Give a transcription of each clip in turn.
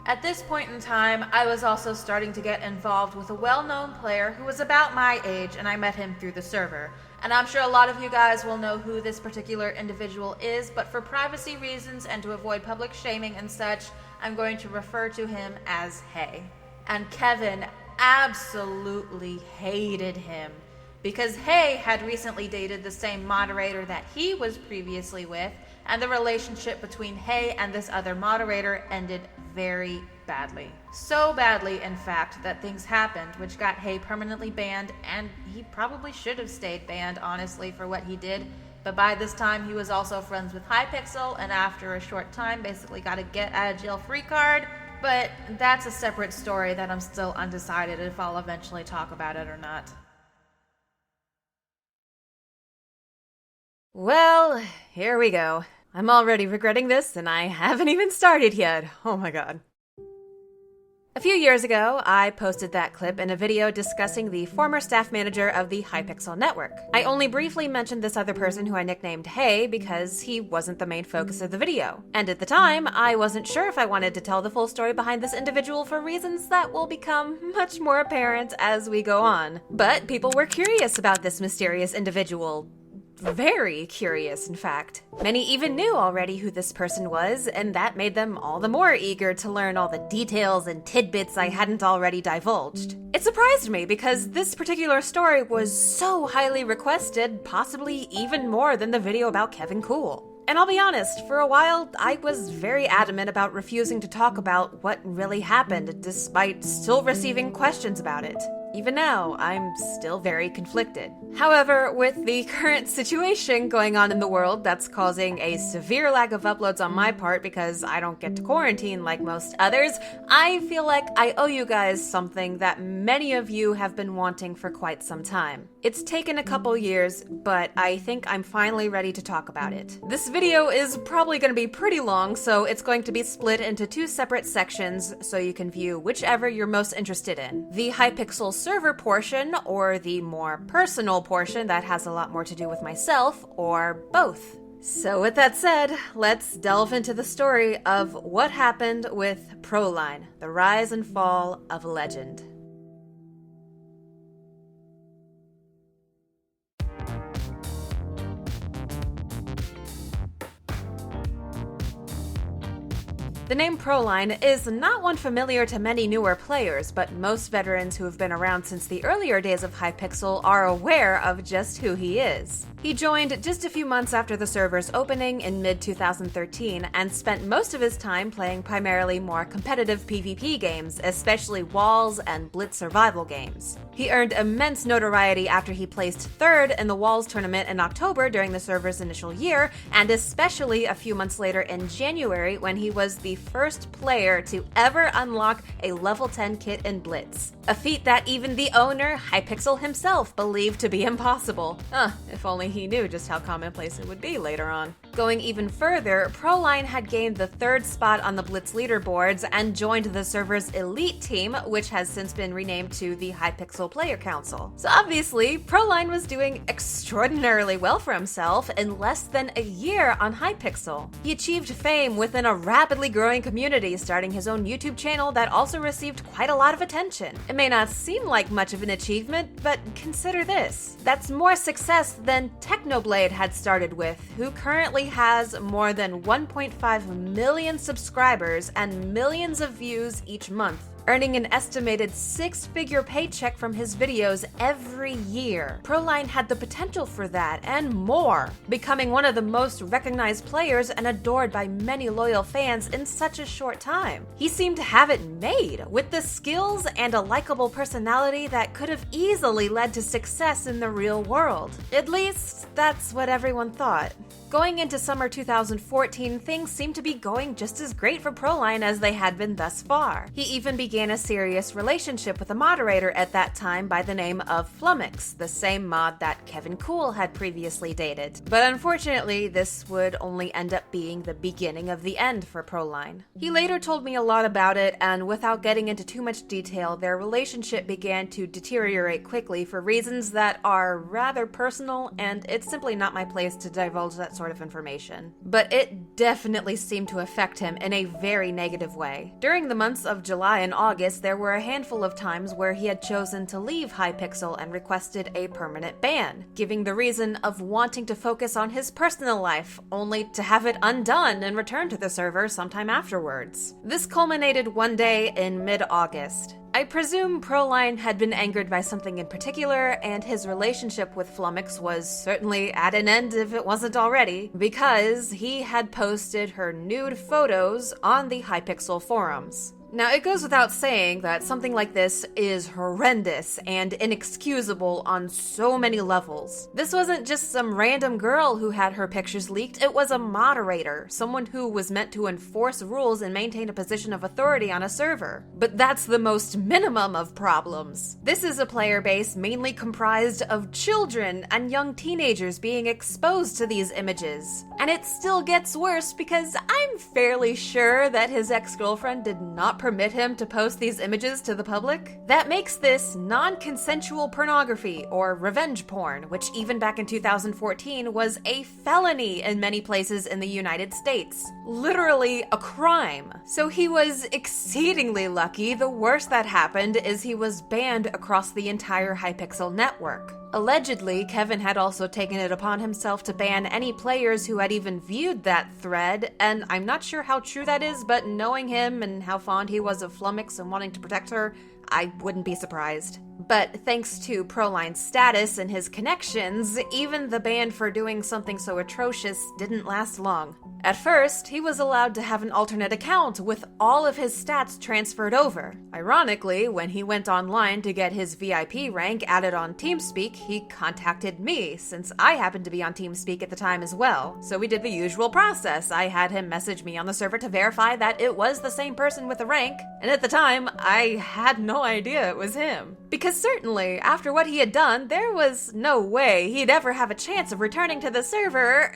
At this point in time, I was also starting to get involved with a well-known player who was about my age, and I met him through the server. And I'm sure a lot of you guys will know who this particular individual is, but for privacy reasons and to avoid public shaming and such, I'm going to refer to him as Hey. And Kevin absolutely hated him, because Hey had recently dated the same moderator that he was previously with, and the relationship between Hey and this other moderator ended very badly. So badly, in fact, that things happened which got Hey permanently banned, and he probably should have stayed banned, honestly, for what he did. But by this time, he was also friends with Hypixel, and after a short time, basically got a get-out-of-jail-free card. But that's a separate story that I'm still undecided if I'll eventually talk about it or not. Well, here we go. I'm already regretting this, and I haven't even started yet. Oh my god. A few years ago, I posted that clip in a video discussing the former staff manager of the Hypixel network. I only briefly mentioned this other person who I nicknamed Hey because he wasn't the main focus of the video. And at the time, I wasn't sure if I wanted to tell the full story behind this individual for reasons that will become much more apparent as we go on. But people were curious about this mysterious individual. Very curious, in fact. Many even knew already who this person was, and that made them all the more eager to learn all the details and tidbits I hadn't already divulged. It surprised me because this particular story was so highly requested, possibly even more than the video about Kevin Cool. And I'll be honest, for a while, I was very adamant about refusing to talk about what really happened, despite still receiving questions about it. Even now, I'm still very conflicted. However, with the current situation going on in the world that's causing a severe lack of uploads on my part because I don't get to quarantine like most others, I feel like I owe you guys something that many of you have been wanting for quite some time. It's taken a couple years, but I think I'm finally ready to talk about it. This video is probably going to be pretty long, so it's going to be split into two separate sections so you can view whichever you're most interested in. The Hypixel server portion, or the more personal portion that has a lot more to do with myself, or both. So with that said, let's delve into the story of what happened with Pr0lin3, the rise and fall of a legend. The name Pr0lin3 is not one familiar to many newer players, but most veterans who have been around since the earlier days of Hypixel are aware of just who he is. He joined just a few months after the server's opening in mid-2013 and spent most of his time playing primarily more competitive PvP games, especially Walls and Blitz survival games. He earned immense notoriety after he placed third in the Walls tournament in October during the server's initial year, and especially a few months later in January when he was the first player to ever unlock a level 10 kit in Blitz. A feat that even the owner, Hypixel himself, believed to be impossible. If only he knew just how commonplace it would be later on. Going even further, Pr0lin3 had gained the third spot on the Blitz leaderboards and joined the server's elite team, which has since been renamed to the Hypixel Player Council. So obviously, Pr0lin3 was doing extraordinarily well for himself in less than a year on Hypixel. He achieved fame within a rapidly growing community, starting his own YouTube channel that also received quite a lot of attention. It may not seem like much of an achievement, but consider this. That's more success than Technoblade had started with, who currently has more than 1.5 million subscribers and millions of views each month, earning an estimated six-figure paycheck from his videos every year. Pr0lin3 had the potential for that and more, becoming one of the most recognized players and adored by many loyal fans in such a short time. He seemed to have it made, with the skills and a likable personality that could have easily led to success in the real world. At least, that's what everyone thought. Going into summer 2014, things seemed to be going just as great for Pr0lin3 as they had been thus far. He even began began a serious relationship with a moderator at that time by the name of Flummox, the same mod that Kevin Cool had previously dated. But unfortunately, this would only end up being the beginning of the end for Pr0lin3. He later told me a lot about it, and without getting into too much detail, their relationship began to deteriorate quickly for reasons that are rather personal, and it's simply not my place to divulge that sort of information. But it definitely seemed to affect him in a very negative way. During the months of July and August, there were a handful of times where he had chosen to leave Hypixel and requested a permanent ban, giving the reason of wanting to focus on his personal life, only to have it undone and return to the server sometime afterwards. This culminated one day in mid-August. I presume Pr0lin3 had been angered by something in particular, and his relationship with Flummox was certainly at an end if it wasn't already, because he had posted her nude photos on the Hypixel forums. Now, it goes without saying that something like this is horrendous and inexcusable on so many levels. This wasn't just some random girl who had her pictures leaked, it was a moderator, someone who was meant to enforce rules and maintain a position of authority on a server. But that's the most minimum of problems. This is a player base mainly comprised of children and young teenagers being exposed to these images. And it still gets worse because I'm fairly sure that his ex-girlfriend did not permit him to post these images to the public. That makes this non-consensual pornography or revenge porn, which even back in 2014 was a felony in many places in the United States. Literally a crime. So he was exceedingly lucky. The worst that happened is he was banned across the entire Hypixel network. Allegedly, Kevin had also taken it upon himself to ban any players who had even viewed that thread, and I'm not sure how true that is, but knowing him and how fond he was of Flummox and wanting to protect her, I wouldn't be surprised. But thanks to Pr0lin3's status and his connections, even the ban for doing something so atrocious didn't last long. At first, he was allowed to have an alternate account with all of his stats transferred over. Ironically, when he went online to get his VIP rank added on TeamSpeak, he contacted me, since I happened to be on TeamSpeak at the time as well. So we did the usual process. I had him message me on the server to verify that it was the same person with the rank, and at the time, I had no idea it was him. Because certainly, after what he had done, there was no way he'd ever have a chance of returning to the server,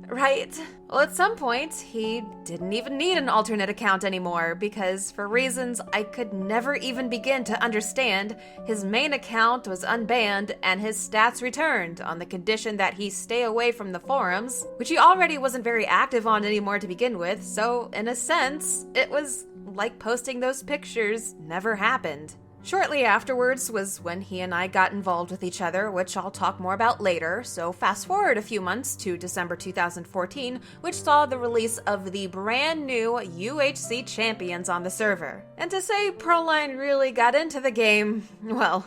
right? Well, at some point, he didn't even need an alternate account anymore, because for reasons I could never even begin to understand, his main account was unbanned and his stats returned on the condition that he stay away from the forums, which he already wasn't very active on anymore to begin with, so in a sense, it was like posting those pictures never happened. Shortly afterwards was when he and I got involved with each other, which I'll talk more about later, so fast forward a few months to December 2014, which saw the release of the brand new UHC champions on the server. And to say Pr0lin3 really got into the game, well,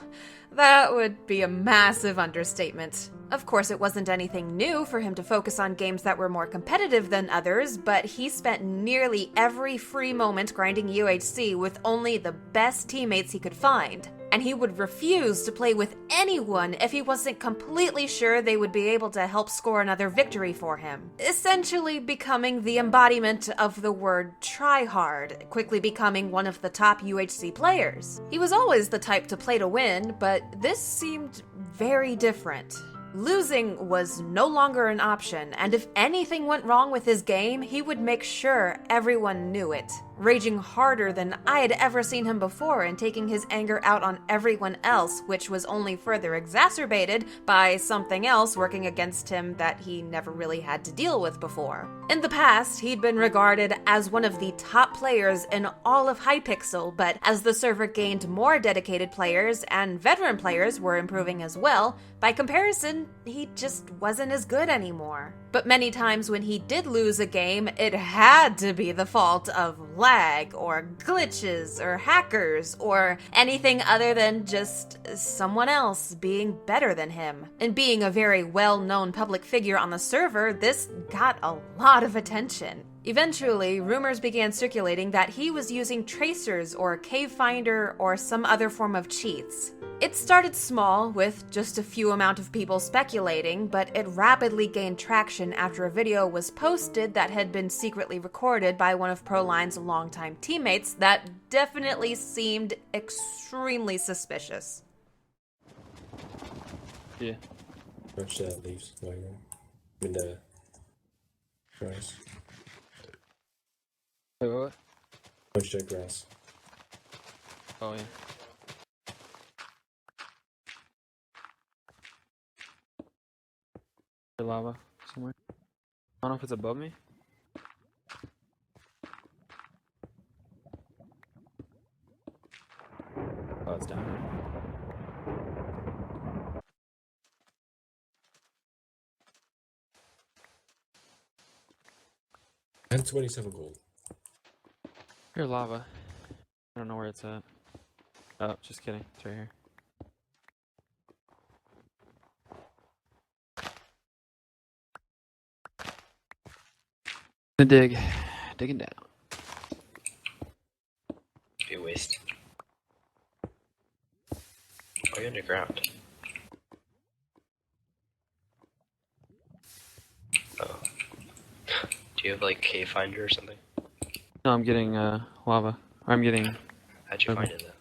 that would be a massive understatement. Of course, it wasn't anything new for him to focus on games that were more competitive than others, but he spent nearly every free moment grinding UHC with only the best teammates he could find. And he would refuse to play with anyone if he wasn't completely sure they would be able to help score another victory for him. Essentially becoming the embodiment of the word tryhard, quickly becoming one of the top UHC players. He was always the type to play to win, but this seemed very different. Losing was no longer an option, and if anything went wrong with his game, he would make sure everyone knew it, raging harder than I had ever seen him before and taking his anger out on everyone else, which was only further exacerbated by something else working against him that he never really had to deal with before. In the past, he'd been regarded as one of the top players in all of Hypixel, but as the server gained more dedicated players and veteran players were improving as well, by comparison, he just wasn't as good anymore. But many times when he did lose a game, it had to be the fault of lag, or glitches, or hackers, or anything other than just someone else being better than him. And being a very well-known public figure on the server, this got a lot of attention. Eventually, rumors began circulating that he was using tracers or cave finder or some other form of cheats. It started small, with just a few amount of people speculating, but it rapidly gained traction after a video was posted that had been secretly recorded by one of Pr0lin's longtime teammates that definitely seemed extremely suspicious. Yeah. Watch that leaves going on. I mean, the grass. Wait, what? Watch that grass. Oh, yeah. The lava somewhere. I don't know if it's above me. Oh, it's down here. I have 27 gold. Here, lava. I don't know where it's at. Oh, just kidding. It's right here. Digging down. Be a waste. Oh, you're underground. Oh. Do you have like cave finder or something? No, I'm getting lava. I'm getting. How'd you find it then?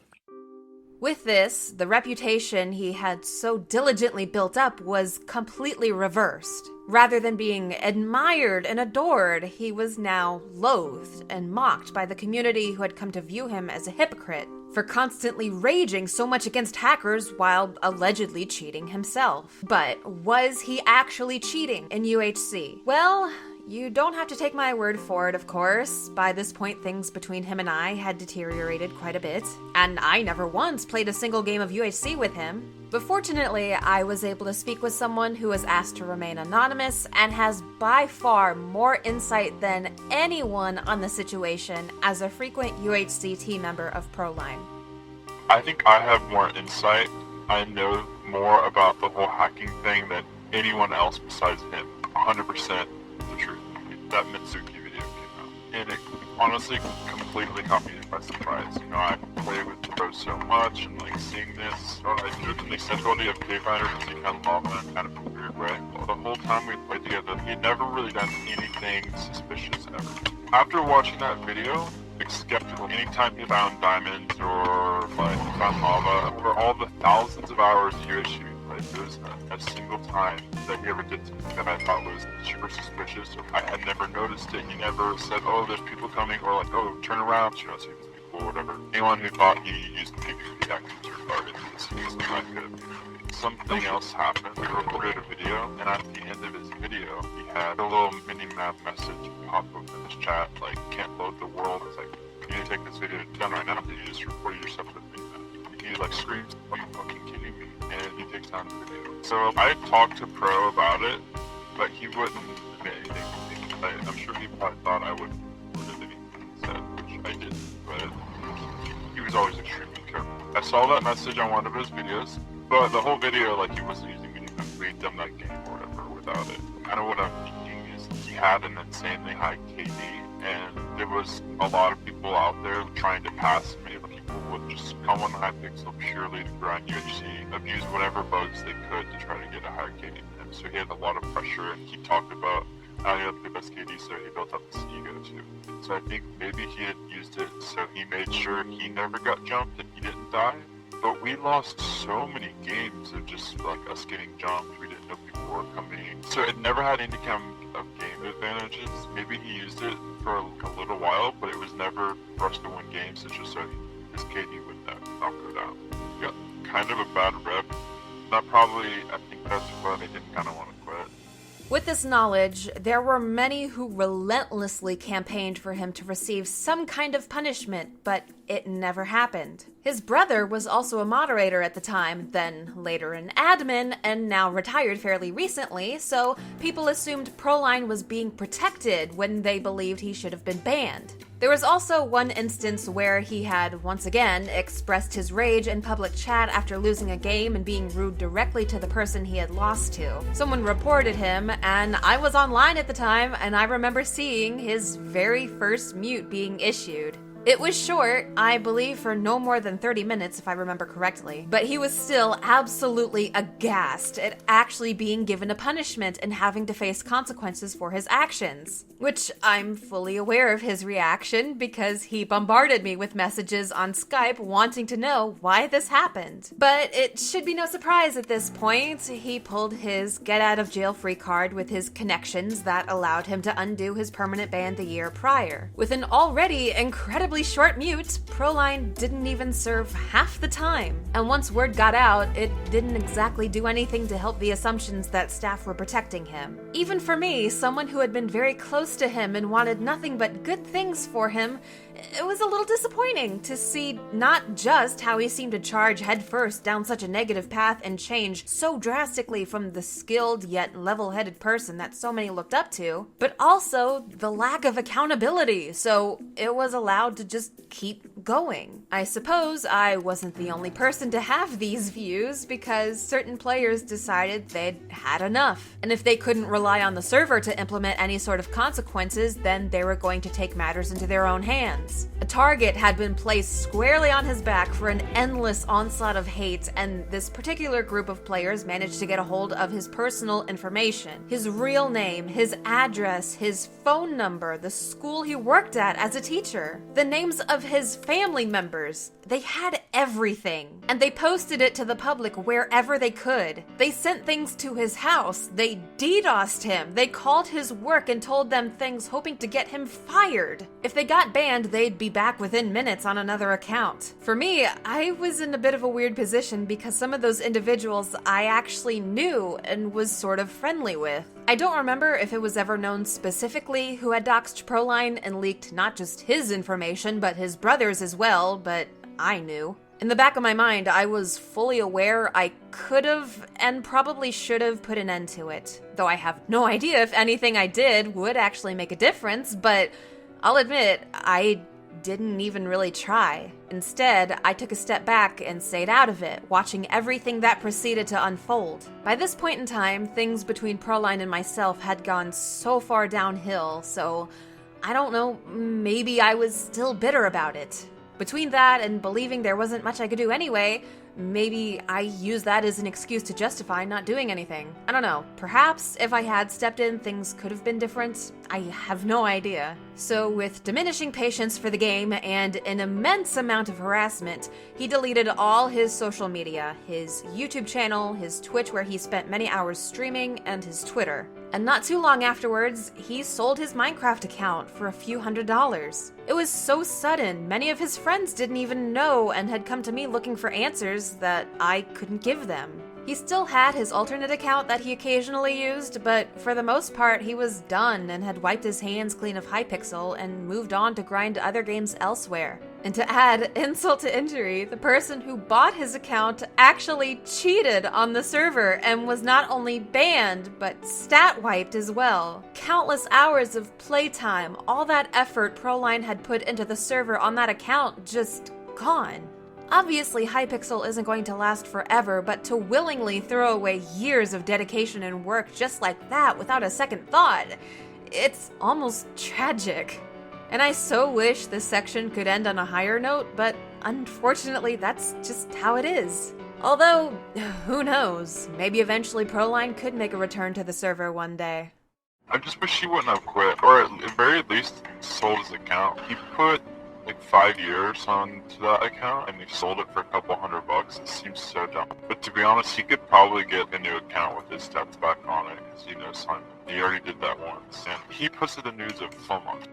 With this, the reputation he had so diligently built up was completely reversed. Rather than being admired and adored, he was now loathed and mocked by the community who had come to view him as a hypocrite for constantly raging so much against hackers while allegedly cheating himself. But was he actually cheating in UHC? Well, you don't have to take my word for it, of course. By this point, things between him and I had deteriorated quite a bit, and I never once played a single game of UHC with him. But fortunately, I was able to speak with someone who was asked to remain anonymous and has by far more insight than anyone on the situation as a frequent UHC team member of Pr0lin. I think I have more insight. I know more about the whole hacking thing than anyone else besides him. 100% the truth. That Mitsuki video came out, and it honestly completely caught me by surprise. You know, I play with Pro so much, and like seeing this, I jokingly said, "Oh, do you have cave finder?" Because he kind of lava in kind of a weird way. Well, the whole time we played together, he had never really done anything suspicious ever. After watching that video, like skeptical. Anytime he found diamonds or like found lava, for all the thousands of hours of UHC we played, there was a single time that he ever did something that I thought was super suspicious. I had never noticed it. He never said, "Oh, there's people coming," or like, "Oh, turn around, you know, see these people," or whatever. Anyone who thought he used PvP actions or targeted something else happened. We recorded a video, and at the end of his video, he had a little mini-map message pop up in his chat, like, "Can't load the world." It's like, "You need to take this video down right now." Did you just record yourself with a mini-map? He like screams, "Are you fucking kidding me?" And he takes down the video. So I talked to Pro about it, but he wouldn't admit anything. I'm sure he probably thought I would have anything he said, which I didn't, but he was always extremely careful. I saw that message on one of his videos, but the whole video, like, he wasn't using me to read them that game or whatever without it. Kind of what I'm thinking is he had an insanely high KD, and there was a lot of people out there trying to pass me. People would just come on the Hypixel purely to grind UHC, abuse whatever bugs they could to try to get a higher KD than him. So he had a lot of pressure, and he talked about how he had the best KD, so he built up this ego too. So I think maybe he had used it so he made sure he never got jumped and he didn't die. But we lost so many games of just like us getting jumped. We didn't know people were coming. So it never had any kind of game advantages. Maybe he used it for a little while, but it was never for us to win games. It's just so his KD would not go down. He got kind of a bad rep. I think that's why they didn't kind of want to quit. With this knowledge, there were many who relentlessly campaigned for him to receive some kind of punishment, but it never happened. His brother was also a moderator at the time, then later an admin, and now retired fairly recently, so people assumed Pr0lin was being protected when they believed he should have been banned. There was also one instance where he had, once again, expressed his rage in public chat after losing a game and being rude directly to the person he had lost to. Someone reported him, and I was online at the time, and I remember seeing his very first mute being issued. It was short, I believe for no more than 30 minutes if I remember correctly, but he was still absolutely aghast at actually being given a punishment and having to face consequences for his actions. Which I'm fully aware of his reaction because he bombarded me with messages on Skype wanting to know why this happened. But it should be no surprise at this point, he pulled his get out of jail free card with his connections that allowed him to undo his permanent ban the year prior. With an already incredibly short mute, Pr0lin didn't even serve half the time. And once word got out, it didn't exactly do anything to help the assumptions that staff were protecting him. Even for me, someone who had been very close to him and wanted nothing but good things for him, it was a little disappointing to see not just how he seemed to charge headfirst down such a negative path and change so drastically from the skilled yet level-headed person that so many looked up to, but also the lack of accountability, so it was allowed to just keep going. I suppose I wasn't the only person to have these views because certain players decided they'd had enough, and if they couldn't rely on the server to implement any sort of consequences, then they were going to take matters into their own hands. A target had been placed squarely on his back for an endless onslaught of hate, and this particular group of players managed to get a hold of his personal information, his real name, his address, his phone number, the school he worked at as a teacher, the names of his family members. They had everything, and they posted it to the public wherever they could. They sent things to his house, they DDoSed him, they called his work and told them things hoping to get him fired. If they got banned, they'd be back within minutes on another account. For me, I was in a bit of a weird position because some of those individuals I actually knew and was sort of friendly with. I don't remember if it was ever known specifically who had doxed Pr0lin and leaked not just his information, but his brother's as well, but I knew. In the back of my mind, I was fully aware I could have and probably should have put an end to it. Though I have no idea if anything I did would actually make a difference, but I'll admit, I didn't even really try. Instead, I took a step back and stayed out of it, watching everything that proceeded to unfold. By this point in time, things between Pr0lin and myself had gone so far downhill, so I don't know, maybe I was still bitter about it. Between that and believing there wasn't much I could do anyway, maybe I used that as an excuse to justify not doing anything. I don't know. Perhaps if I had stepped in, things could have been different. I have no idea. So with diminishing patience for the game and an immense amount of harassment, he deleted all his social media, his YouTube channel, his Twitch where he spent many hours streaming, and his Twitter. And not too long afterwards, he sold his Minecraft account for a few $100s. It was so sudden, many of his friends didn't even know and had come to me looking for answers that I couldn't give them. He still had his alternate account that he occasionally used, but for the most part he was done and had wiped his hands clean of Hypixel and moved on to grind other games elsewhere. And to add insult to injury, the person who bought his account actually cheated on the server and was not only banned, but stat wiped as well. Countless hours of playtime, all that effort Pr0lin had put into the server on that account, just gone. Obviously, Hypixel isn't going to last forever, but to willingly throw away years of dedication and work just like that without a second thought, it's almost tragic. And I so wish this section could end on a higher note, but unfortunately that's just how it is. Although, who knows, maybe eventually Pr0lin could make a return to the server one day. I just wish he wouldn't have quit, or at very least sold his account. He put like 5 years onto that account, and he sold it for a couple $100. It seems so dumb. But to be honest, he could probably get a new account with his stats back on it, because he knows Simon. He already did that once, and he puts it in the news of so much.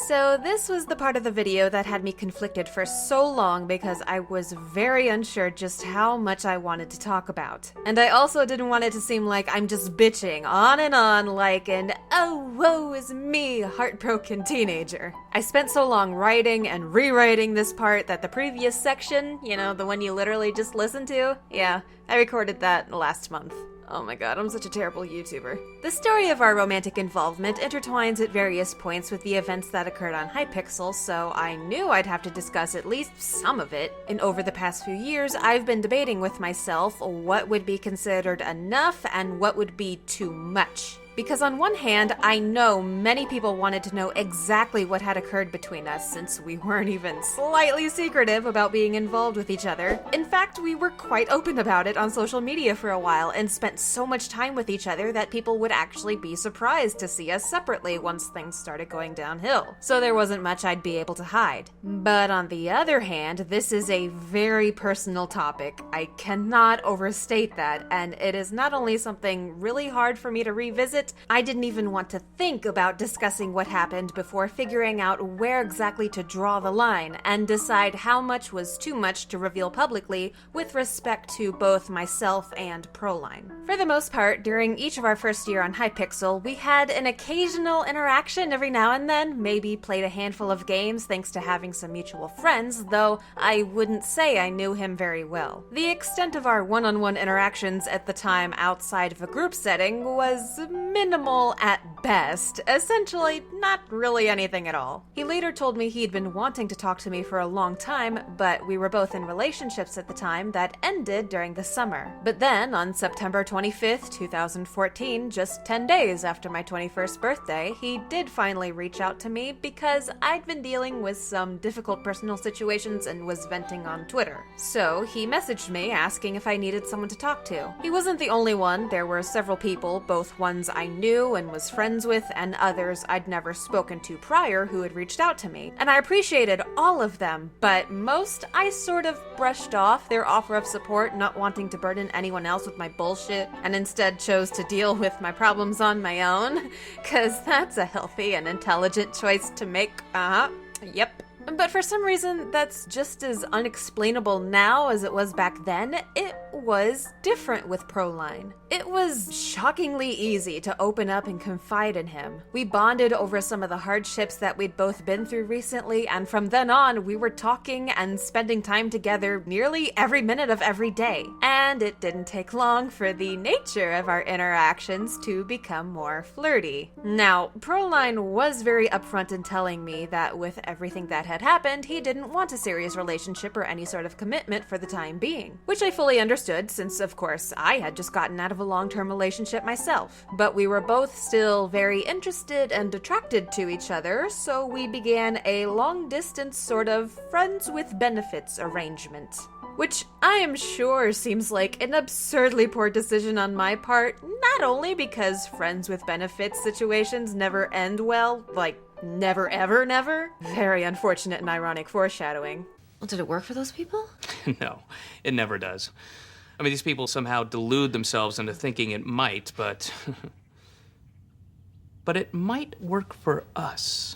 So this was the part of the video that had me conflicted for so long because I was very unsure just how much I wanted to talk about. And I also didn't want it to seem like I'm just bitching on and on like an oh woe is me heartbroken teenager. I spent so long writing and rewriting this part that the previous section, you know, the one you literally just listened to, yeah, I recorded that last month. Oh my god, I'm such a terrible YouTuber. The story of our romantic involvement intertwines at various points with the events that occurred on Hypixel, so I knew I'd have to discuss at least some of it. And over the past few years, I've been debating with myself what would be considered enough and what would be too much. Because on one hand, I know many people wanted to know exactly what had occurred between us since we weren't even slightly secretive about being involved with each other. In fact, we were quite open about it on social media for a while and spent so much time with each other that people would actually be surprised to see us separately once things started going downhill. So there wasn't much I'd be able to hide. But on the other hand, this is a very personal topic. I cannot overstate that, and it is not only something really hard for me to revisit, I didn't even want to think about discussing what happened before figuring out where exactly to draw the line and decide how much was too much to reveal publicly with respect to both myself and Pr0lin3. For the most part, during each of our first year on Hypixel, we had an occasional interaction every now and then, maybe played a handful of games thanks to having some mutual friends, though I wouldn't say I knew him very well. The extent of our one-on-one interactions at the time outside of a group setting was minimal at best, essentially not really anything at all. He later told me he'd been wanting to talk to me for a long time, but we were both in relationships at the time that ended during the summer. But then, on September 25th, 2014, just 10 days after my 21st birthday, he did finally reach out to me because I'd been dealing with some difficult personal situations and was venting on Twitter. So he messaged me asking if I needed someone to talk to. He wasn't the only one. There were several people, both ones I knew and was friends with, and others I'd never spoken to prior who had reached out to me. And I appreciated all of them, but most I sort of brushed off their offer of support, not wanting to burden anyone else with my bullshit, and instead chose to deal with my problems on my own, cause that's a healthy and intelligent choice to make. Yep. But for some reason, that's just as unexplainable now as it was back then. It was different with Pr0lin3. It was shockingly easy to open up and confide in him. We bonded over some of the hardships that we'd both been through recently, and from then on, we were talking and spending time together nearly every minute of every day. And it didn't take long for the nature of our interactions to become more flirty. Now, Pr0lin3 was very upfront in telling me that with everything that had happened, he didn't want a serious relationship or any sort of commitment for the time being, which I fully understood since, of course, I had just gotten out of a long-term relationship myself. But we were both still very interested and attracted to each other, so we began a long-distance sort of friends with benefits arrangement. Which I am sure seems like an absurdly poor decision on my part, not only because friends with benefits situations never end well, like never ever never. Very unfortunate and ironic foreshadowing. Well, did it work for those people? No, it never does. I mean, these people somehow delude themselves into thinking it might, but... but it might work for us.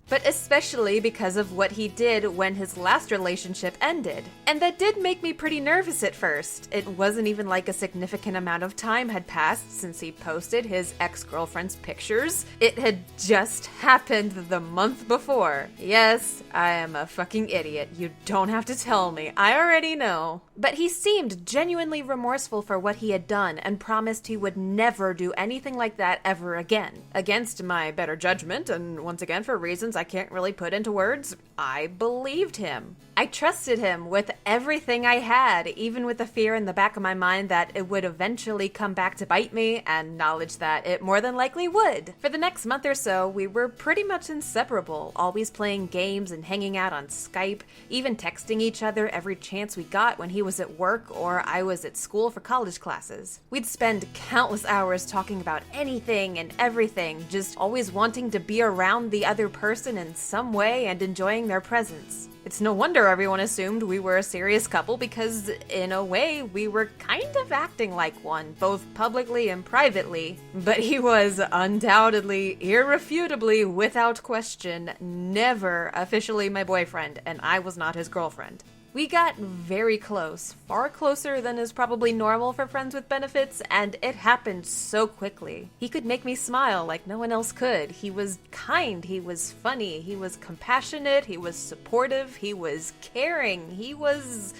But especially because of what he did when his last relationship ended. And that did make me pretty nervous at first. It wasn't even like a significant amount of time had passed since he posted his ex-girlfriend's pictures. It had just happened the month before. Yes, I am a fucking idiot. You don't have to tell me. I already know. But he seemed genuinely remorseful for what he had done and promised he would never do anything like that ever again. Against my better judgment, and once again for reasons I can't really put into words, I believed him. I trusted him with everything I had, even with the fear in the back of my mind that it would eventually come back to bite me, and knowledge that it more than likely would. For the next month or so, we were pretty much inseparable, always playing games and hanging out on Skype, even texting each other every chance we got when he was at work or I was at school for college classes. We'd spend countless hours talking about anything and everything, just always wanting to be around the other person in some way and enjoying their presence. It's no wonder everyone assumed we were a serious couple because, in a way, we were kind of acting like one, both publicly and privately. But he was undoubtedly, irrefutably, without question, never officially my boyfriend, and I was not his girlfriend. We got very close, far closer than is probably normal for friends with benefits, and it happened so quickly. He could make me smile like no one else could. He was kind, he was funny, he was compassionate, he was supportive, he was caring, he was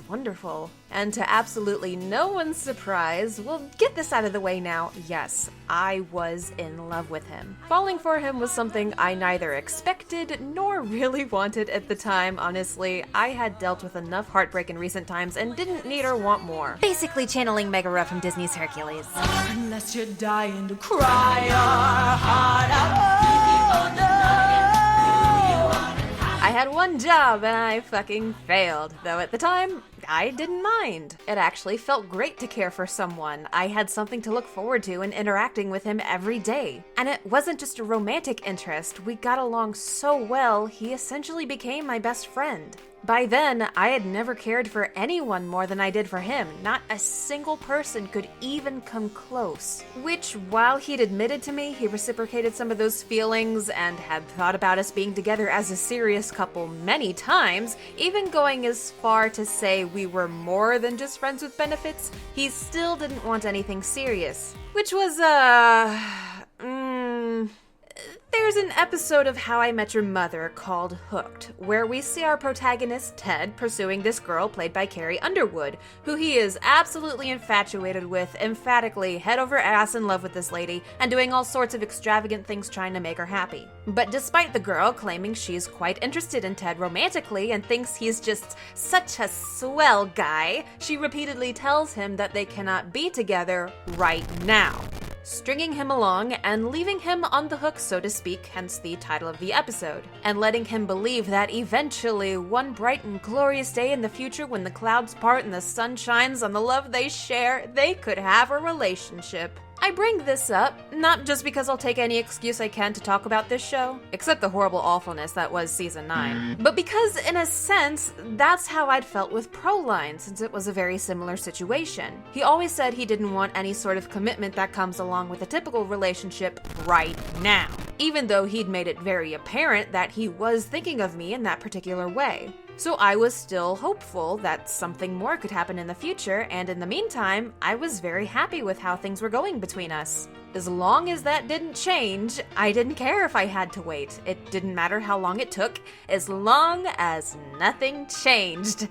wonderful. And to absolutely no one's surprise, we'll get this out of the way now, yes, I was in love with him. Falling for him was something I neither expected nor really wanted at the time, honestly. I had dealt with enough heartbreak in recent times and didn't need or want more. Basically channeling Megara from Disney's Hercules. Unless you're dying to cry your heart out. Oh, no. I had one job and I fucking failed, though at the time, I didn't mind. It actually felt great to care for someone. I had something to look forward to in interacting with him every day. And it wasn't just a romantic interest. We got along so well, he essentially became my best friend. By then, I had never cared for anyone more than I did for him. Not a single person could even come close. Which, while he'd admitted to me he reciprocated some of those feelings and had thought about us being together as a serious couple many times, even going as far to say we were more than just friends with benefits, he still didn't want anything serious. Which was, There's an episode of How I Met Your Mother called Hooked, where we see our protagonist, Ted, pursuing this girl played by Carrie Underwood, who he is absolutely infatuated with, emphatically head over ass in love with this lady, and doing all sorts of extravagant things trying to make her happy. But despite the girl claiming she's quite interested in Ted romantically and thinks he's just such a swell guy, she repeatedly tells him that they cannot be together right now, stringing him along and leaving him on the hook, so to speak, hence the title of the episode, and letting him believe that eventually, one bright and glorious day in the future when the clouds part and the sun shines on the love they share, they could have a relationship. I bring this up, not just because I'll take any excuse I can to talk about this show, except the horrible awfulness that was season 9, but because, in a sense, that's how I'd felt with Pr0lin3, since it was a very similar situation. He always said he didn't want any sort of commitment that comes along with a typical relationship right now, even though he'd made it very apparent that he was thinking of me in that particular way. So I was still hopeful that something more could happen in the future, and in the meantime, I was very happy with how things were going between us. As long as that didn't change, I didn't care if I had to wait. It didn't matter how long it took, as long as nothing changed.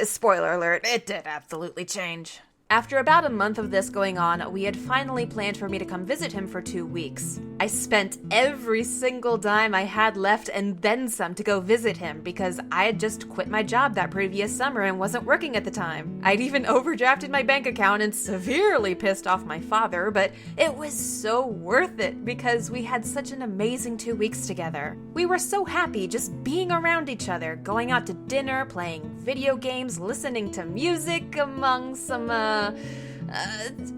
Spoiler alert, it did absolutely change. After about a month of this going on, we had finally planned for me to come visit him for 2 weeks. I spent every single dime I had left and then some to go visit him because I had just quit my job that previous summer and wasn't working at the time. I'd even overdrafted my bank account and severely pissed off my father, but it was so worth it because we had such an amazing 2 weeks together. We were so happy just being around each other, going out to dinner, playing video games, listening to music, among some,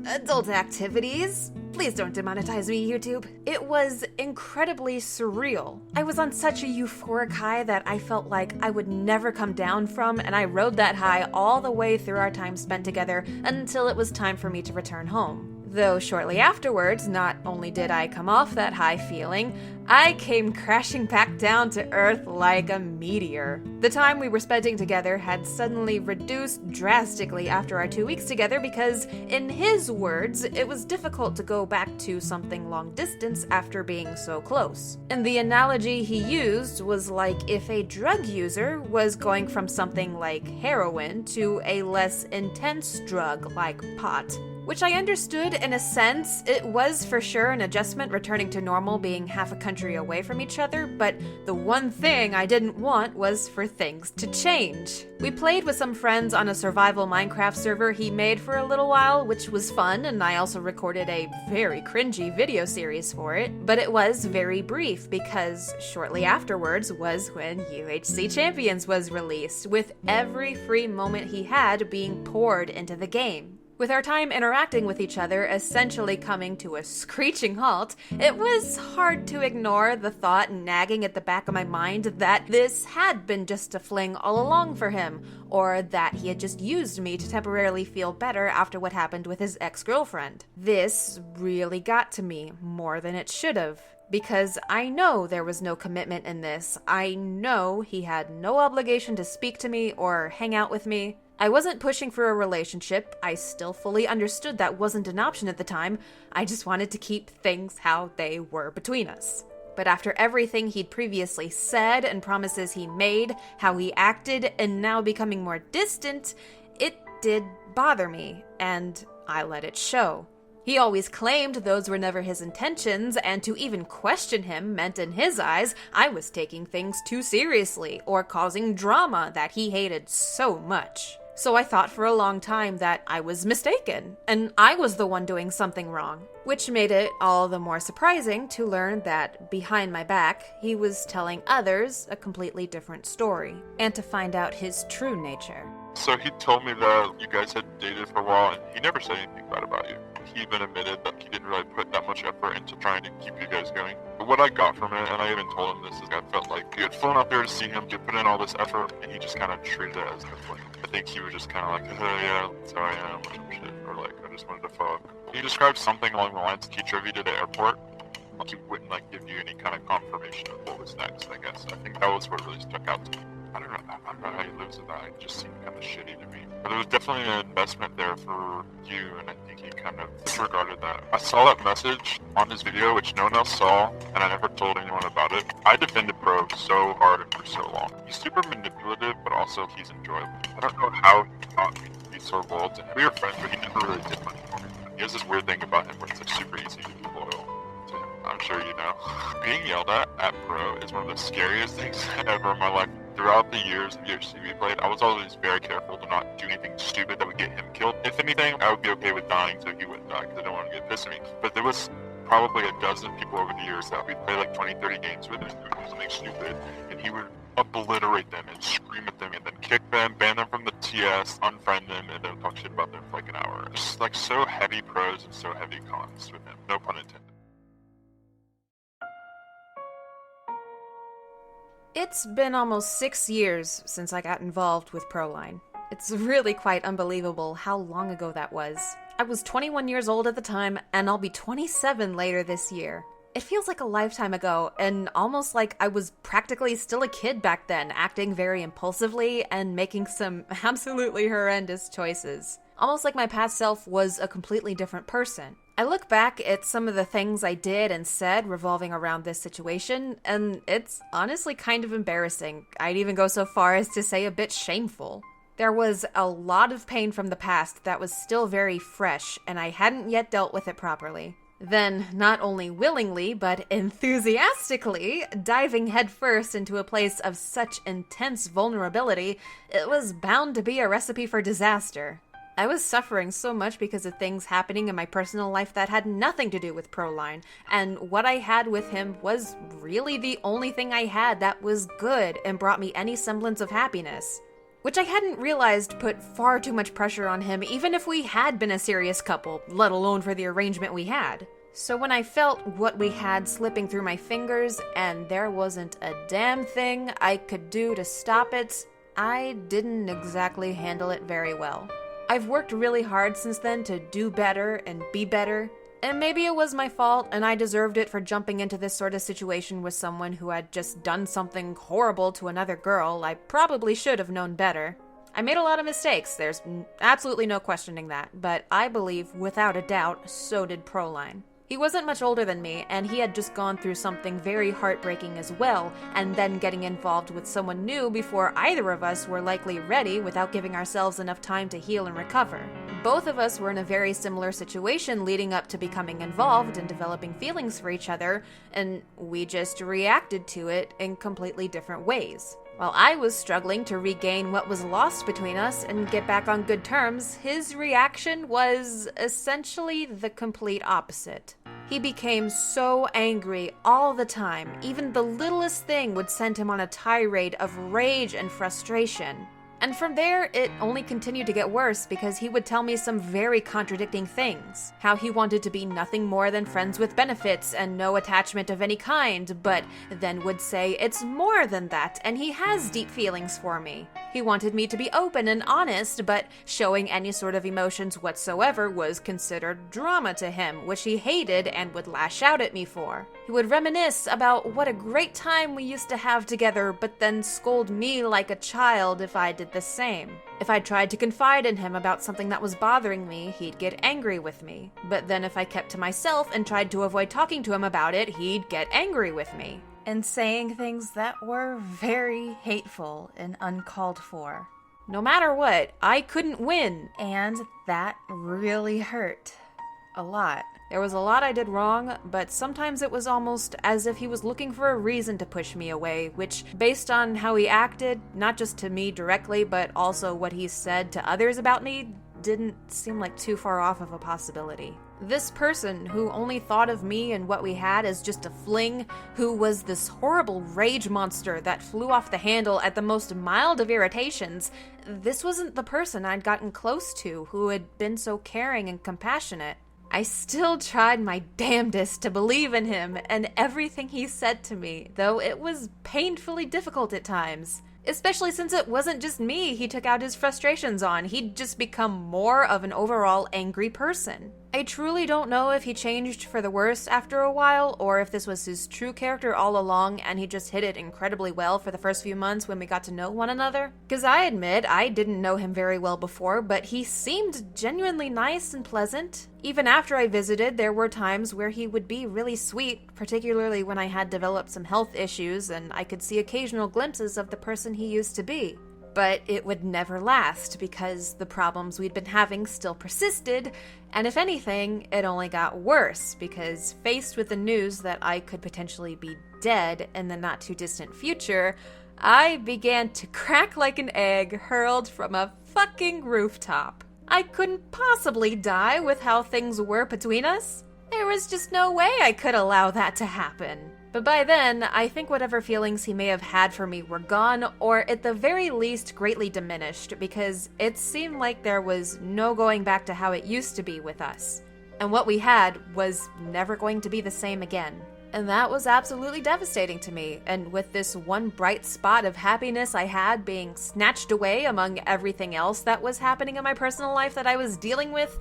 adult activities. Please don't demonetize me, YouTube. It was incredibly surreal. I was on such a euphoric high that I felt like I would never come down from, and I rode that high all the way through our time spent together until it was time for me to return home. Though shortly afterwards, not only did I come off that high feeling, I came crashing back down to earth like a meteor. The time we were spending together had suddenly reduced drastically after our 2 weeks together because, in his words, it was difficult to go back to something long distance after being so close. And the analogy he used was like if a drug user was going from something like heroin to a less intense drug like pot. Which I understood in a sense. It was for sure an adjustment returning to normal being half a country away from each other, but the one thing I didn't want was for things to change. We played with some friends on a survival Minecraft server he made for a little while, which was fun, and I also recorded a very cringy video series for it, but it was very brief because shortly afterwards was when UHC Champions was released, with every free moment he had being poured into the game. With our time interacting with each other essentially coming to a screeching halt, it was hard to ignore the thought nagging at the back of my mind that this had been just a fling all along for him, or that he had just used me to temporarily feel better after what happened with his ex-girlfriend. This really got to me more than it should have. Because I know there was no commitment in this. I know he had no obligation to speak to me or hang out with me. I wasn't pushing for a relationship. I still fully understood that wasn't an option at the time. I just wanted to keep things how they were between us. But after everything he'd previously said and promises he made, how he acted, and now becoming more distant, it did bother me, and I let it show. He always claimed those were never his intentions, and to even question him meant in his eyes I was taking things too seriously or causing drama that he hated so much. So I thought for a long time that I was mistaken, and I was the one doing something wrong, which made it all the more surprising to learn that behind my back, he was telling others a completely different story, and to find out his true nature. So he told me that you guys had dated for a while, and he never said anything bad about you. He even admitted that he didn't really put that much effort into trying to keep you guys going. But what I got from it, and I even told him this, is I felt like you had flown out there to see him, you put in all this effort, and he just kind of treated it as a fling. I think he was just kind of like, oh yeah, that's how I am, or some shit, or like, I just wanted to fuck. He described something along the lines, he drove you to the airport, like he wouldn't like give you any kind of confirmation of what was next, I guess. I think that was what really stuck out to me. I don't know how he lives with that, it just seemed kind of shitty to me. But there was definitely an investment there for you, and I think he kind of disregarded that. I saw that message on his video, which no one else saw, and I never told anyone about it. I defended Pro so hard and for so long. He's super manipulative, but also he's enjoyable. I don't know how he taught me to be so loyal to him. We were friends, but he never really did much for me. He has this weird thing about him where it's like super easy to be loyal to him. I'm sure you know. Being yelled at Pro is one of the scariest things ever in my life. Throughout the years of UFC we played, I was always very careful to not do anything stupid that would get him killed. If anything, I would be okay with dying so he wouldn't die, because I don't want to get pissed at me. But there was probably a dozen people over the years that we'd play like 20, 30 games with, and do something stupid, and he would obliterate them and scream at them, and then kick them, ban them from the TS, unfriend them, and then talk shit about them for like an hour. Just like so heavy pros and so heavy cons with him. No pun intended. It's been almost 6 years since I got involved with Pr0lin3. It's really quite unbelievable how long ago that was. I was 21 years old at the time, and I'll be 27 later this year. It feels like a lifetime ago, and almost like I was practically still a kid back then, acting very impulsively and making some absolutely horrendous choices. Almost like my past self was a completely different person. I look back at some of the things I did and said revolving around this situation, and it's honestly kind of embarrassing. I'd even go so far as to say a bit shameful. There was a lot of pain from the past that was still very fresh, and I hadn't yet dealt with it properly. Then, not only willingly, but enthusiastically, diving headfirst into a place of such intense vulnerability, it was bound to be a recipe for disaster. I was suffering so much because of things happening in my personal life that had nothing to do with Pr0lin3, and what I had with him was really the only thing I had that was good and brought me any semblance of happiness. Which I hadn't realized put far too much pressure on him even if we had been a serious couple, let alone for the arrangement we had. So when I felt what we had slipping through my fingers and there wasn't a damn thing I could do to stop it, I didn't exactly handle it very well. I've worked really hard since then to do better and be better, and maybe it was my fault and I deserved it for jumping into this sort of situation with someone who had just done something horrible to another girl. I probably should have known better. I made a lot of mistakes, there's absolutely no questioning that, but I believe, without a doubt, so did Pr0lin3. He wasn't much older than me, and he had just gone through something very heartbreaking as well, and then getting involved with someone new before either of us were likely ready without giving ourselves enough time to heal and recover. Both of us were in a very similar situation leading up to becoming involved and developing feelings for each other, and we just reacted to it in completely different ways. While I was struggling to regain what was lost between us and get back on good terms, his reaction was essentially the complete opposite. He became so angry all the time, even the littlest thing would send him on a tirade of rage and frustration. And from there, it only continued to get worse because he would tell me some very contradicting things. How he wanted to be nothing more than friends with benefits and no attachment of any kind, but then would say it's more than that and he has deep feelings for me. He wanted me to be open and honest, but showing any sort of emotions whatsoever was considered drama to him, which he hated and would lash out at me for. He would reminisce about what a great time we used to have together, but then scold me like a child if I did the same. If I tried to confide in him about something that was bothering me, he'd get angry with me. But then if I kept to myself and tried to avoid talking to him about it, he'd get angry with me. And saying things that were very hateful and uncalled for. No matter what, I couldn't win, and that really hurt. A lot. There was a lot I did wrong, but sometimes it was almost as if he was looking for a reason to push me away, which, based on how he acted, not just to me directly, but also what he said to others about me, didn't seem like too far off of a possibility. This person who only thought of me and what we had as just a fling, who was this horrible rage monster that flew off the handle at the most mild of irritations, this wasn't the person I'd gotten close to who had been so caring and compassionate. I still tried my damnedest to believe in him and everything he said to me, though it was painfully difficult at times. Especially since it wasn't just me he took out his frustrations on, he'd just become more of an overall angry person. I truly don't know if he changed for the worse after a while, or if this was his true character all along and he just hit it incredibly well for the first few months when we got to know one another. Because I admit, I didn't know him very well before, but he seemed genuinely nice and pleasant. Even after I visited, there were times where he would be really sweet, particularly when I had developed some health issues and I could see occasional glimpses of the person he used to be. But it would never last because the problems we'd been having still persisted, and if anything, it only got worse because faced with the news that I could potentially be dead in the not too distant future, I began to crack like an egg hurled from a fucking rooftop. I couldn't possibly die with how things were between us. There was just no way I could allow that to happen. But by then, I think whatever feelings he may have had for me were gone, or at the very least greatly diminished, because it seemed like there was no going back to how it used to be with us. And what we had was never going to be the same again. And that was absolutely devastating to me, and with this one bright spot of happiness I had being snatched away among everything else that was happening in my personal life that I was dealing with,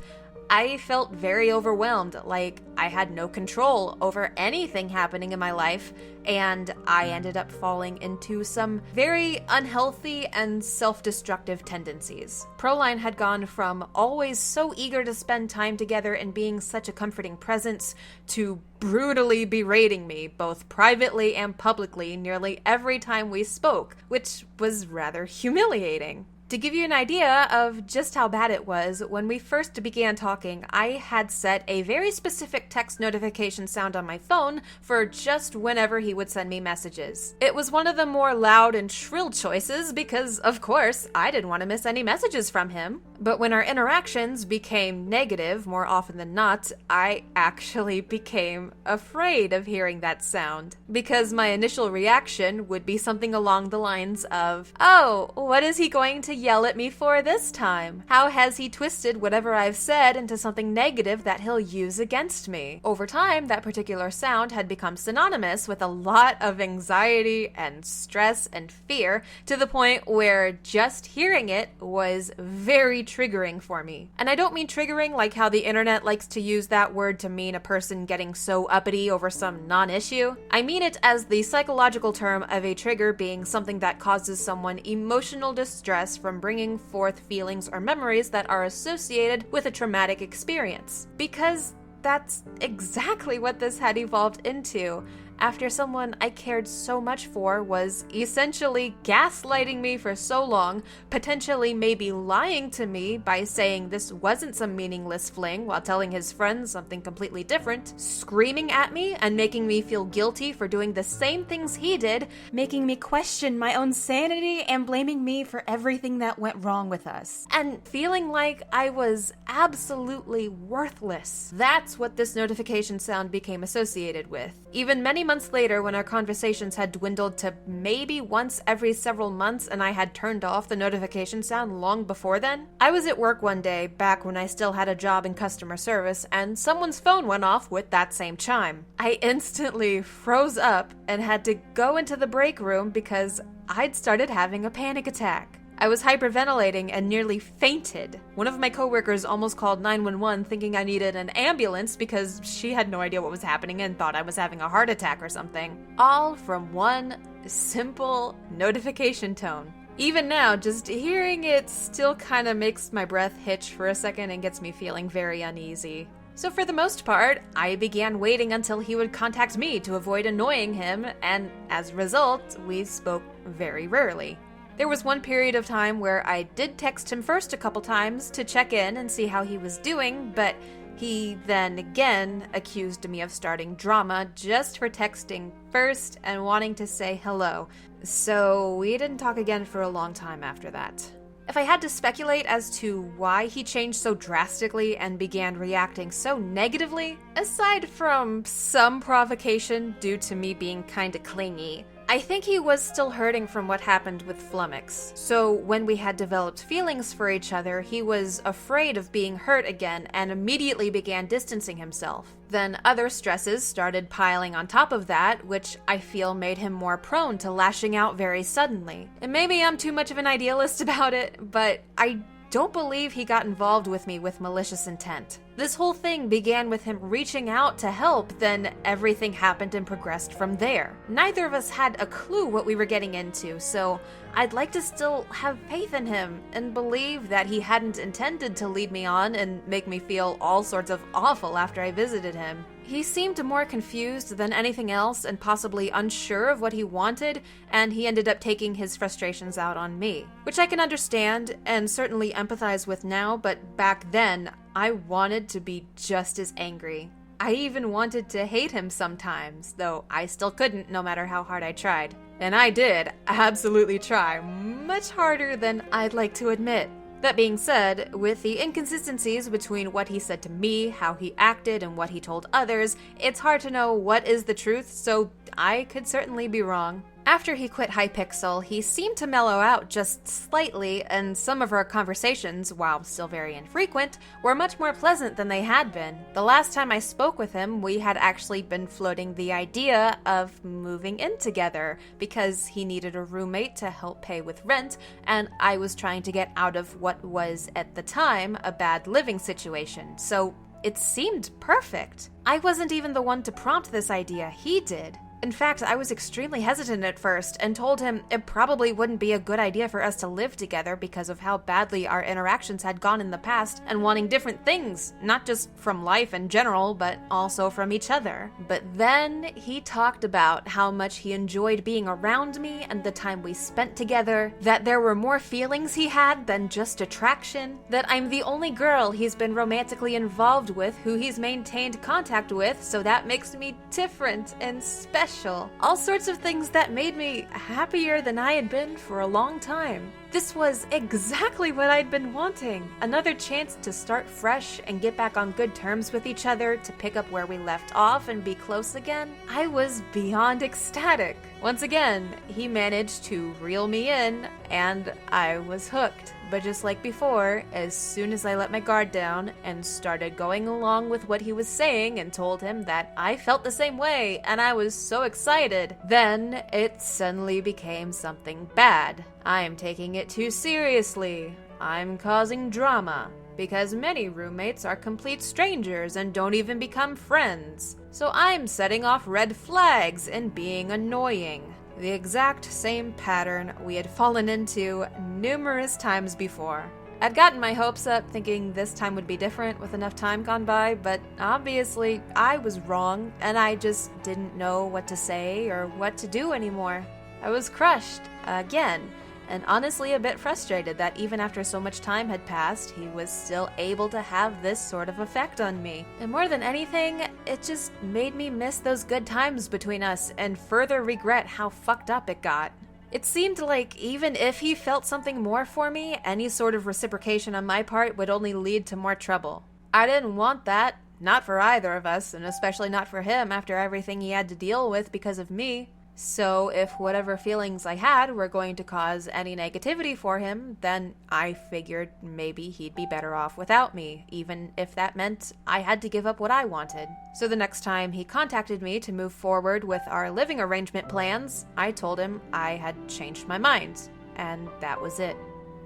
I felt very overwhelmed, like I had no control over anything happening in my life, and I ended up falling into some very unhealthy and self-destructive tendencies. Pr0lin had gone from always so eager to spend time together and being such a comforting presence to brutally berating me, both privately and publicly, nearly every time we spoke, which was rather humiliating. To give you an idea of just how bad it was, when we first began talking, I had set a very specific text notification sound on my phone for just whenever he would send me messages. It was one of the more loud and shrill choices because, of course, I didn't want to miss any messages from him. But when our interactions became negative more often than not, I actually became afraid of hearing that sound. Because my initial reaction would be something along the lines of, "Oh, what is he going to yell at me for this time? How has he twisted whatever I've said into something negative that he'll use against me?" Over time, that particular sound had become synonymous with a lot of anxiety and stress and fear, to the point where just hearing it was very triggering for me. And I don't mean triggering like how the internet likes to use that word to mean a person getting so uppity over some non-issue. I mean it as the psychological term of a trigger being something that causes someone emotional distress from bringing forth feelings or memories that are associated with a traumatic experience. Because that's exactly what this had evolved into, after someone I cared so much for was essentially gaslighting me for so long, potentially maybe lying to me by saying this wasn't some meaningless fling while telling his friends something completely different, screaming at me and making me feel guilty for doing the same things he did, making me question my own sanity and blaming me for everything that went wrong with us, and feeling like I was absolutely worthless. That's what this notification sound became associated with. Even many months later, when our conversations had dwindled to maybe once every several months and I had turned off the notification sound long before then, I was at work one day, back when I still had a job in customer service, and someone's phone went off with that same chime. I instantly froze up and had to go into the break room because I'd started having a panic attack. I was hyperventilating and nearly fainted. One of my coworkers almost called 911 thinking I needed an ambulance because she had no idea what was happening and thought I was having a heart attack or something. All from one simple notification tone. Even now, just hearing it still kind of makes my breath hitch for a second and gets me feeling very uneasy. So for the most part, I began waiting until he would contact me to avoid annoying him, and as a result, we spoke very rarely. There was one period of time where I did text him first a couple times to check in and see how he was doing, but he then again accused me of starting drama just for texting first and wanting to say hello. So we didn't talk again for a long time after that. If I had to speculate as to why he changed so drastically and began reacting so negatively, aside from some provocation due to me being kinda clingy, I think he was still hurting from what happened with Flummox. So when we had developed feelings for each other, he was afraid of being hurt again and immediately began distancing himself. Then other stresses started piling on top of that, which I feel made him more prone to lashing out very suddenly. And maybe I'm too much of an idealist about it, but I don't believe he got involved with me with malicious intent. This whole thing began with him reaching out to help, then everything happened and progressed from there. Neither of us had a clue what we were getting into, so I'd like to still have faith in him and believe that he hadn't intended to lead me on and make me feel all sorts of awful after I visited him. He seemed more confused than anything else and possibly unsure of what he wanted, and he ended up taking his frustrations out on me, which I can understand and certainly empathize with now, but back then, I wanted to be just as angry. I even wanted to hate him sometimes, though I still couldn't no matter how hard I tried. And I did absolutely try, much harder than I'd like to admit. That being said, with the inconsistencies between what he said to me, how he acted, and what he told others, it's hard to know what is the truth, so I could certainly be wrong. After he quit Hypixel, he seemed to mellow out just slightly, and some of our conversations, while still very infrequent, were much more pleasant than they had been. The last time I spoke with him, we had actually been floating the idea of moving in together, because he needed a roommate to help pay with rent, and I was trying to get out of what was, at the time, a bad living situation, so it seemed perfect. I wasn't even the one to prompt this idea, he did. In fact, I was extremely hesitant at first and told him it probably wouldn't be a good idea for us to live together because of how badly our interactions had gone in the past and wanting different things, not just from life in general, but also from each other. But then he talked about how much he enjoyed being around me and the time we spent together, that there were more feelings he had than just attraction, that I'm the only girl he's been romantically involved with who he's maintained contact with, so that makes me different and special. All sorts of things that made me happier than I had been for a long time. This was exactly what I'd been wanting. Another chance to start fresh and get back on good terms with each other, to pick up where we left off and be close again. I was beyond ecstatic. Once again, he managed to reel me in, and I was hooked. But just like before, as soon as I let my guard down and started going along with what he was saying and told him that I felt the same way and I was so excited, then it suddenly became something bad. I'm taking it too seriously. I'm causing drama. Because many roommates are complete strangers and don't even become friends. So I'm setting off red flags and being annoying. The exact same pattern we had fallen into numerous times before. I'd gotten my hopes up thinking this time would be different with enough time gone by, but obviously I was wrong and I just didn't know what to say or what to do anymore. I was crushed again, and honestly a bit frustrated that even after so much time had passed, he was still able to have this sort of effect on me. And more than anything, it just made me miss those good times between us and further regret how fucked up it got. It seemed like even if he felt something more for me, any sort of reciprocation on my part would only lead to more trouble. I didn't want that, Not for either of us, and especially not for him after everything he had to deal with because of me. So if whatever feelings I had were going to cause any negativity for him, then I figured maybe he'd be better off without me, even if that meant I had to give up what I wanted. So the next time he contacted me to move forward with our living arrangement plans, I told him I had changed my mind, and that was it.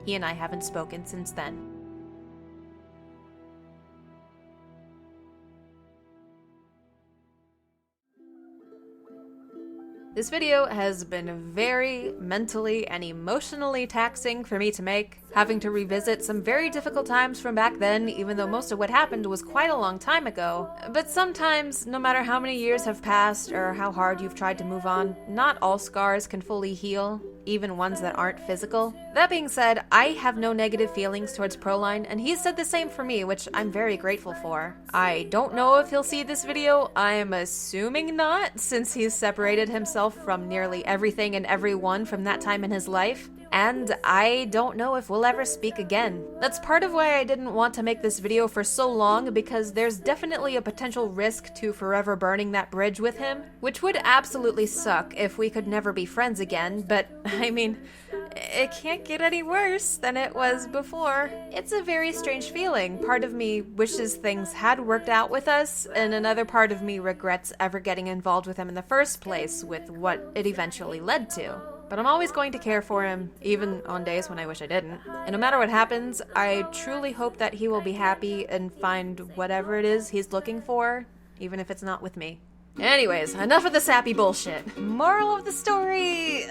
He and I haven't spoken since then. This video has been very mentally and emotionally taxing for me to make, having to revisit some very difficult times from back then, even though most of what happened was quite a long time ago. But sometimes, no matter how many years have passed or how hard you've tried to move on, not all scars can fully heal, even ones that aren't physical. That being said, I have no negative feelings towards Pr0lin3, and he's said the same for me, which I'm very grateful for. I don't know if he'll see this video. I'm assuming not, since he's separated himself from nearly everything and everyone from that time in his life. And I don't know if we'll ever speak again. That's part of why I didn't want to make this video for so long, because there's definitely a potential risk to forever burning that bridge with him, which would absolutely suck if we could never be friends again, but I mean, it can't get any worse than it was before. It's a very strange feeling. Part of me wishes things had worked out with us, and another part of me regrets ever getting involved with him in the first place with what it eventually led to. But I'm always going to care for him, even on days when I wish I didn't. And no matter what happens, I truly hope that he will be happy and find whatever it is he's looking for, even if it's not with me. Anyways, enough of the sappy bullshit. Moral of the story: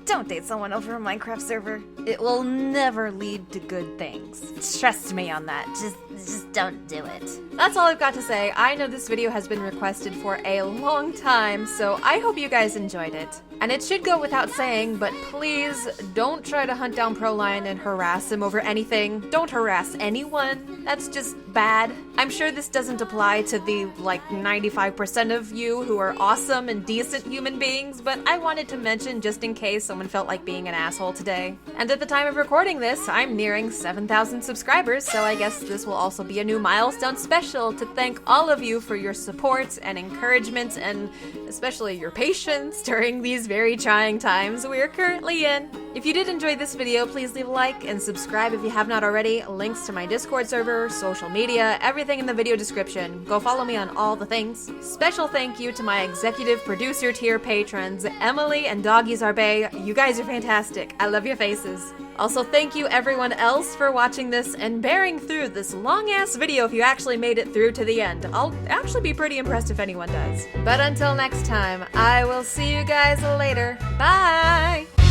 don't date someone over a Minecraft server. It will never lead to good things. Trust me on that. Just don't do it. That's all I've got to say. I know this video has been requested for a long time, so I hope you guys enjoyed it. And it should go without saying, but please don't try to hunt down Pr0lin3 and harass him over anything. Don't harass anyone. That's just bad. I'm sure this doesn't apply to the, 95% of you who are awesome and decent human beings, but I wanted to mention just in case someone felt like being an asshole today. And at the time of recording this, I'm nearing 7,000 subscribers, so I guess this will also be a new milestone special to thank all of you for your support and encouragement, and especially your patience during these very trying times we are currently in. If you did enjoy this video, please leave a like and subscribe if you have not already. Links to my Discord server, social media, everything in the video description. Go follow me on all the things. Special thank you to my executive producer tier patrons, Emily and Doggy Zarbe. You guys are fantastic. I love your faces. Also, thank you everyone else for watching this and bearing through this long-ass video if you actually made it through to the end. I'll actually be pretty impressed if anyone does. But until next time, I will see you guys later. Bye!